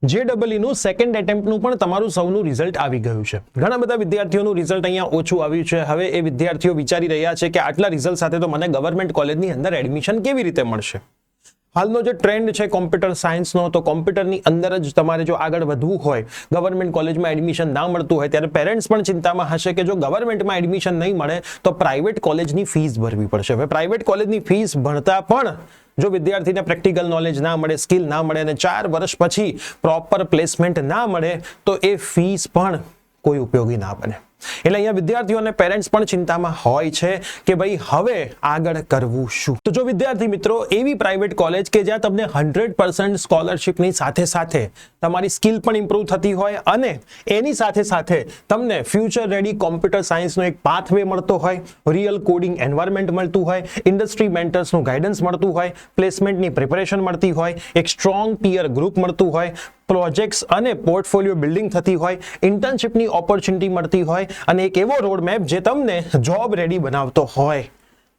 JEE નું second એટેમ્પ્ટનું પણ તમારું સૌનું રિઝલ્ટ આવી ગયું છે. ઘણા બધા વિદ્યાર્થીઓનું રિઝલ્ટ અહીંયા ઓછું આવ્યું છે. હવે એ વિદ્યાર્થીઓ વિચારી રહ્યા છે કે આટલા રિઝલ્ટ સાથે તો મને ગવર્મેન્ટ કોલેજની અંદર એડમિશન કેવી રીતે મળશે. હાલનો જે ટ્રેન્ડ છે કોમ્પ્યુટર સાયન્સનો, તો કોમ્પ્યુટરની અંદર જ તમારે જો આગળ વધવું હોય, ગવર્મેન્ટ કોલેજમાં એડમિશન ના મળતું હોય, ત્યારે પેરેન્ટ્સ પણ ચિંતામાં હશે કે જો ગવર્મેન્ટમાં એડમિશન નહીં મળે તો પ્રાઇવેટ કોલેજની ફીસ ભરવી પડશે. હવે પ્રાઇવેટ કોલેજની ફીસ ભણતા પણ જો વિદ્યાર્થીને પ્રેક્ટિકલ નોલેજ ના મળે, સ્કિલ ના મળે અને 4 વર્ષ પછી પ્રોપર પ્લેસમેન્ટ ના મળે તો એ ફીસ પણ કોઈ ઉપયોગી ના બને. એટલે અહીંયા વિદ્યાર્થીઓ અને પેરેન્ટ્સ પણ ચિંતામાં હોય છે કે ભાઈ હવે આગળ કરવું શું. તો જો વિદ્યાર્થી મિત્રો એવી પ્રાઇવેટ કોલેજ કે જ્યાં તમને 100% સ્કોલરશિપની સાથે સાથે તમારી સ્કિલ પણ ઇમ્પ્રૂવ થતી હોય અને એની સાથે સાથે તમને ફ્યુચર રેડી કોમ્પ્યુટર સાયન્સનો એક પાથવે મળતો હોય, રિયલ કોડિંગ એન્વાયરમેન્ટ મળતું હોય, ઇન્ડસ્ટ્રી મેન્ટર્સનું ગાઈડન્સ મળતું હોય, પ્લેસમેન્ટની પ્રિપેરેશન મળતી હોય, એક સ્ટ્રોંગ પીયર ગ્રુપ મળતું હોય, પ્રોજેક્ટ્સ અને પોર્ટફોલિયો બિલ્ડિંગ થતી હોય, ઇન્ટર્નશિપની ઓપોર્ચ્યુનિટી મળતી હોય અને એક એવો રોડ મેપ જે તમને જોબ રેડી બનાવતો હોય,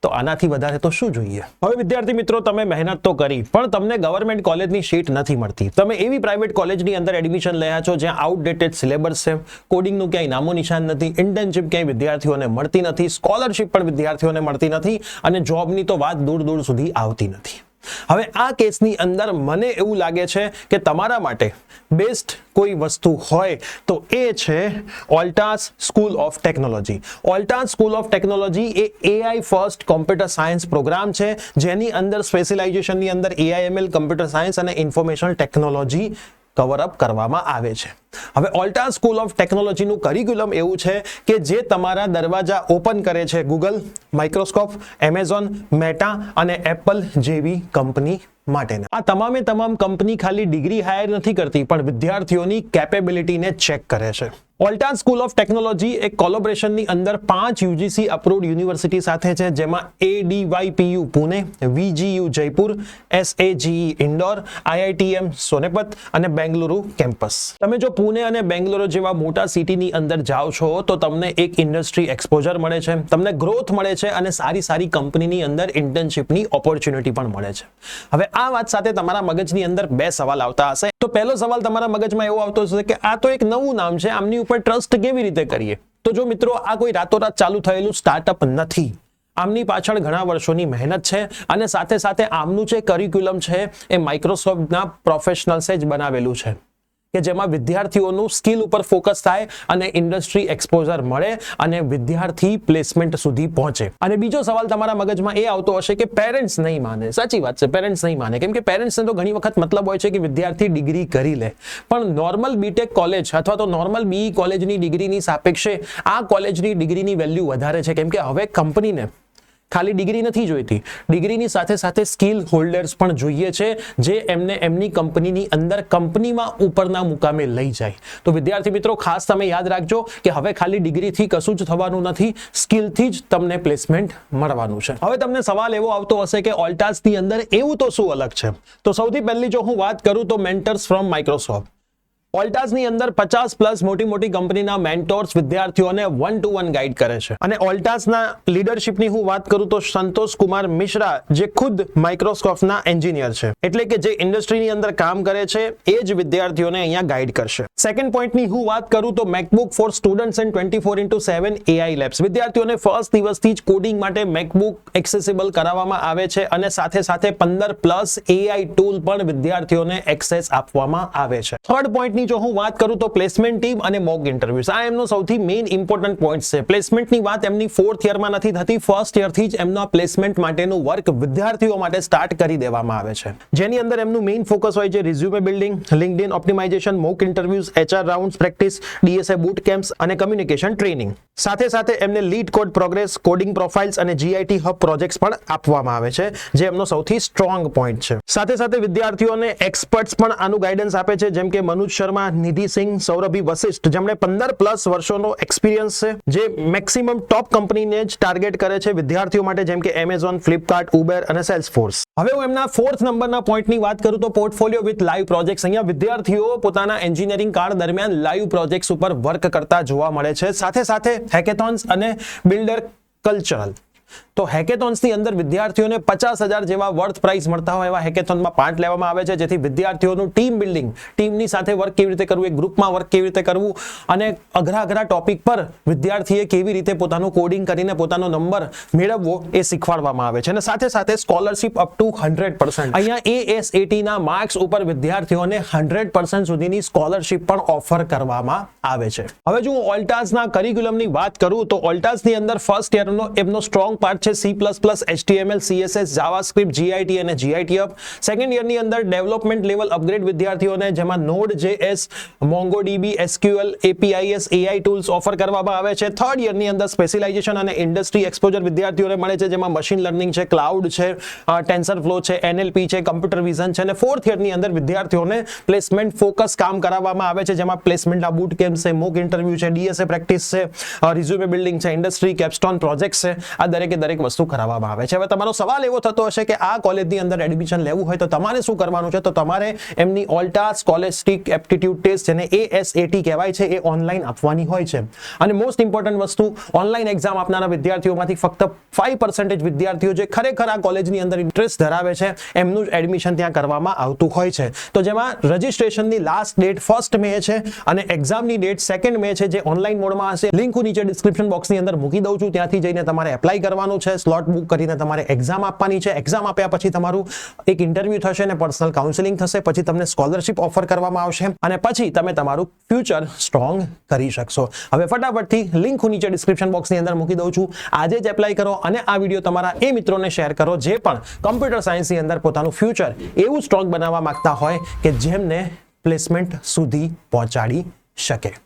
તો આનાથી વધારે તો શું જોઈએ. હવે વિદ્યાર્થી મિત્રો, તમે મહેનત તો કરી પણ તમને ગવર્મેન્ટ કોલેજની સીટ નથી મળતી. તમે એવી પ્રાઇવેટ કોલેજની અંદર એડમિશન લયા છો જ્યાં આઉટડેટેડ સિલેબસ છે, કોડિંગનું ક્યાંય નામો નિશાન નથી, ઇન્ટર્નશિપ ક્યાંય વિદ્યાર્થીઓને મળતી નથી, સ્કોલરશિપ પણ વિદ્યાર્થીઓને મળતી નથી અને જોબની તો વાત દૂર દૂર સુધી આવતી નથી. હવે આ કેસની અંદર મને એવું લાગે છે કે તમારા માટે બેસ્ટ કોઈ વસ્તુ હોય તો એ છે Alta's school of technology. Alta's school of technology એ AI first computer science program છે જેની અંદર સ્પેશિયલાઇઝેશનની અંદર AIML, કમ્પ્યુટર સાયન્સ અને ઇન્ફોર્મેશન ટેકનોલોજી કવર અપ કરવામાં આવે છે. હવે ઓલ્ટા સ્કૂલ ઓફ ટેકનોલોજીનું કરિક્યુલમ એવું છે કે જે તમારા દરવાજા ઓપન કરે છે ગૂગલ, માઇક્રોસોફ્ટ, એમેઝોન, મેટા અને એપલ જેવી કંપની માટેના. આ તમામે તમામ કંપની ખાલી ડિગ્રી હાયર નથી કરતી પણ વિદ્યાર્થીઓની કેપેબિલિટીને ચેક કરે છે. ઓલ્ટા સ્કૂલ ઓફ ટેકનોલોજી એક કોલેબોરેશનની અંદર 5 UGC અપ્રુવ્ડ યુનિવર્સિટી સાથે છે, જેમાં ADYPU Pune, VGU Jaipur, SAGE Indore, IITM સોનેપત અને બેંગલુરુ કેમ્પસ. તમે જો પુણે અને બેંગલુરુ જેવા મોટા સિટીની અંદર જાઓ છો તો તમને એક ઇન્ડસ્ટ્રી એક્સપોઝર મળે છે, તમને ગ્રોથ મળે છે અને સારી સારી કંપનીની અંદર ઇન્ટર્નશિપની ઓપોર્ચ્યુનિટી પણ મળે છે. હવે આ વાત સાથે તમારા મગજની અંદર 2 સવાલ આવતા હશે. તો પહેલો સવાલ તમારા મગજમાં એવો આવતો હશે કે આ તો એક નવું નામ છે, આમની ઉપર ટ્રસ્ટ કેવી રીતે કરીએ. તો જો મિત્રો, આ કોઈ રાતોરાત ચાલુ થયેલું સ્ટાર્ટઅપ નથી. આમની પાછળ ઘણા વર્ષોની મહેનત છે અને સાથે સાથે આમનું જે કરિક્યુલમ છે એ માઇક્રોસોફ્ટના પ્રોફેશનલ્સે જ બનાવેલું છે કે જેમાં વિદ્યાર્થીઓનું સ્કિલ ઉપર ફોકસ થાય અને ઇન્ડસ્ટ્રી એક્સપોઝર મળે અને વિદ્યાર્થી પ્લેસમેન્ટ સુધી પહોંચે. અને બીજો સવાલ તમારા મગજમાં એ આવતો હશે કે પેરેન્ટ્સ નહીં માને. સાચી વાત છે, પેરેન્ટ્સ નહીં માને, કેમ કે પેરેન્ટ્સને તો ઘણી વખત મતલબ હોય છે કે વિદ્યાર્થી ડિગ્રી કરી લે, પણ નોર્મલ બીટેક કોલેજ અથવા તો નોર્મલ BE કોલેજની ડિગ્રીની સાપેક્ષે આ કોલેજની ડિગ્રીની વેલ્યુ વધારે છે, કેમ કે હવે કંપનીને ખાલી ડિગ્રી નથી જોઈતી, ડિગ્રીની સાથે સાથે સ્કિલ હોલ્ડર્સ પણ જોઈએ છે જે એમને એમની કંપનીની અંદર કંપનીમાં ઉપરના મુકામે લઈ જાય. તો વિદ્યાર્થી મિત્રો, ખાસ તમે યાદ રાખજો કે હવે ખાલી ડિગ્રીથી કશું જ થવાનું નથી, સ્કિલથી જ તમને પ્લેસમેન્ટ મળવાનું છે. હવે તમને સવાલ એવો આવતો હશે કે ઓલ્ટાસની અંદર એવું તો શું અલગ છે. તો સૌથી પહેલી જો હું વાત કરું તો મેન્ટર્સ ફ્રોમ માઇક્રોસોફ્ટ. ઓલ્ટાસની અંદર 50+ મોટી કંપનીના મેન્ટોર્સ વિદ્યાર્થીઓને 1-to-1 ગાઈડ કરે છે. અને ઓલ્ટાસના લીડરશિપની હું વાત કરું તો સંતોષ કુમાર મિશ્રા જે ખુદ માઇક્રોસોફ્ટના એન્જિનિયર છે, એટલે કે જે ઇન્ડસ્ટ્રીની અંદર કામ કરે છે એ જ વિદ્યાર્થીઓને અહીંયા ગાઈડ કરશે. સેકન્ડ પોઈન્ટની હું વાત કરું તો MacBook for students and 24/7 AI લેબ્સ. વિદ્યાર્થીઓને ફર્સ્ટ દિવસથી જ કોડિંગ માટે મેકબુક એક્સેસિબલ કરાવવામાં આવે છે અને સાથે સાથે 15+ AI ટૂલ પણ વિદ્યાર્થીઓને એક્સેસ આપવામાં આવે છે. થર્ડ પોઈન્ટ જો હું વાત કરું તો પ્લેસમેન્ટ ટીમ અને મોક ઇન્ટરવ્યુઝ. આ એમનો સૌથી મેઇન ઇમ્પોર્ટન્ટ પોઈન્ટ છે. પ્લેસમેન્ટની વાત એમની 4th યરમાં નથી થતી, ફર્સ્ટ યરથી જ એમનો પ્લેસમેન્ટ માટેનું વર્ક વિદ્યાર્થીઓ માટે સ્ટાર્ટ કરી દેવામાં આવે છે, જેની અંદર એમનું મેઇન ફોકસ હોય છે resume building, LinkedIn optimization, mock interviews, HR rounds practice, DSA boot camps અને કમ્યુનિકેશન ટ્રેનિંગ. સાથે સાથે એમને LeetCode progress, coding profiles અને GIT હબ પ્રોજેક્ટ્સ પણ આપવામાં આવે છે, જે એમનો સૌથી સ્ટ્રોંગ પોઈન્ટ છે. સાથે સાથે વિદ્યાર્થીઓને એક્સપર્ટ્સ પણ આનું ગાઈડન્સ આપે છે, જેમ કે મનુજ શર્મા, નિધિ સિંહ, સૌરભી વશિષ્ઠ, જેમણે 15+ વર્ષોનો એક્સપિરિયન્સ છે, જે મેક્સિમમ ટોપ કંપનીને જ ટાર્ગેટ કરે છે વિદ્યાર્થીઓ માટે, જેમ કે એમેઝોન, ફ્લિપકાર્ટ, ઉબર અને સેલ્સફોર્સ. હવે હું એમના 4th નંબરના પોઈન્ટની વાત કરું તો પોર્ટફોલિયો વિથ લાઈવ પ્રોજેક્ટ્સ. અહીંયા વિદ્યાર્થીઓ પોતાના એન્જિનિયરિંગ કાળ દરમિયાન લાઈવ પ્રોજેક્ટ્સ ઉપર વર્ક કરતા જોવા મળે છે, સાથે સાથે હેકેથોન્સ અને બિલ્ડર કલ્ચરલ. તો હેકેથોન્સની અંદર વિદ્યાર્થીઓને 50,000 જેવા વર્થ પ્રાઇઝ મળતા હોય એવા હેકેથોનમાં પાર્ટ લેવામાં આવે છે, જેથી વિદ્યાર્થીઓનું ટીમ બિલ્ડિંગ, ટીમની સાથે વર્ક કેવી રીતે કરવું, એક ગ્રુપમાં વર્ક કેવી રીતે કરવું અને અઘરા ટોપિક પર વિદ્યાર્થીએ કેવી રીતે પોતાનું કોડિંગ કરીને પોતાનો નંબર મેળવવો એ શીખવાડવામાં આવે છે. અને સાથે સાથે સ્કોલરશિપ અપ ટુ 100%. અહીંયા ASAT ના માર્ક્સ ઉપર વિદ્યાર્થીઓને 100% સુધીની સ્કોલરશિપ પણ ઓફર કરવામાં આવે છે. હવે જો ઓલ્ટાસના કરિક્યુલમની વાત કરું તો ઓલ્ટાસની અંદર ફર્સ્ટ યરનો એમનો સ્ટ્રોંગ પાર્ટ છે C++, HTML, CSS, JavaScript, GIT અને GIT-UP. સેકન્ડ યરની અંદર ડેવલપમેન્ટ લેવલ અપગ્રેડ વિદ્યાર્થીઓને જેમાં Node.js, MongoDB, SQL, APIs, AI tools offer કરવામાં આવે છે. થર્ડ યરની અંદર સ્પેશિયલાઇઝેશન અને ઇન્ડસ્ટ્રી એક્સપોઝર વિદ્યાર્થીઓને મળે છે, જેમાં મશીન લર્નિંગ છે, ક્લાઉડ છે, ટેન્સરફ્લો છે, NLP છે, કમ્પ્યુટર વિઝન છે. અને ફોર્થ યરની અંદર વિદ્યાર્થીઓને પ્લેસમેન્ટ ફોકસ કામ કરાવવામાં આવે છે, જેમાં પ્લેસમેન્ટના બૂટ કેમ્પ છે, મોક ઇન્ટરવ્યુ છે, DSA પ્રેક્ટિસ છે, રિઝ્યુમે બિલ્ડિંગ છે, ઇન્ડસ્ટ્રી કેપસ્ટોન પ્રોજેક્ટ છે. આ દરેક વસ્તુ કરાવવામાં આવે છે. હવે તમારો સવાલ એવો થતો હશે કે આ કોલેજની અંદર એડમિશન લેવું હોય તો તમારે શું કરવાનું છે? તો તમારે એમની ઓલ્ટા સ્કોલેસ્ટિક એપ્ટિટ્યુડ ટેસ્ટ, જેને ASAT કહેવાય છે, એ ઓનલાઈન આપવાની હોય છે. અને મોસ્ટ ઇમ્પોર્ટન્ટ વસ્તુ, ઓનલાઈન એક્ઝામ આપનારા વિદ્યાર્થીઓમાંથી ફક્ત 5% વિદ્યાર્થીઓ જે ખરેખર આ કોલેજની અંદર ઇન્ટરેસ્ટ ધરાવે છે એમનું જ એડમિશન ત્યાં કરવામાં આવતું હોય છે. તો જેમાં રજિસ્ટ્રેશનની લાસ્ટ ડેટ 1 મે છે અને એક્ઝામની ડેટ 2 મે છે, જે ઓનલાઈન મોડમાં હશે. લિંક હું નીચે ડિસ્ક્રિપ્શન બોક્સની અંદર મૂકી દઉં છું. ત્યાંથી જઈને તમારે એપ્લાય કરવાનું છે, સ્લોટ બુક કરીને તમારે એક્ઝામ આપવાની છે. એક્ઝામ આપ્યા પછી તમારું એક ઇન્ટરવ્યુ થશે અને પર્સનલ કાઉન્સેલિંગ થશે. પછી તમને સ્કોલરશિપ ઓફર કરવામાં આવશે અને પછી તમે તમારું ફ્યુચર સ્ટ્રોંગ કરી શકશો. હવે ફટાફટથી લિંક હું નીચે ડિસ્ક્રિપ્શન બોક્સની અંદર મૂકી દઉં છું. આજે જ એપ્લાય કરો અને આ વિડીયો તમારા એ મિત્રોને શેર કરો જે પણ કમ્પ્યુટર સાયન્સની અંદર પોતાનું ફ્યુચર એવું સ્ટ્રોંગ બનાવવા માંગતા હોય કે જેમને પ્લેસમેન્ટ સુધી પહોંચાડી શકે.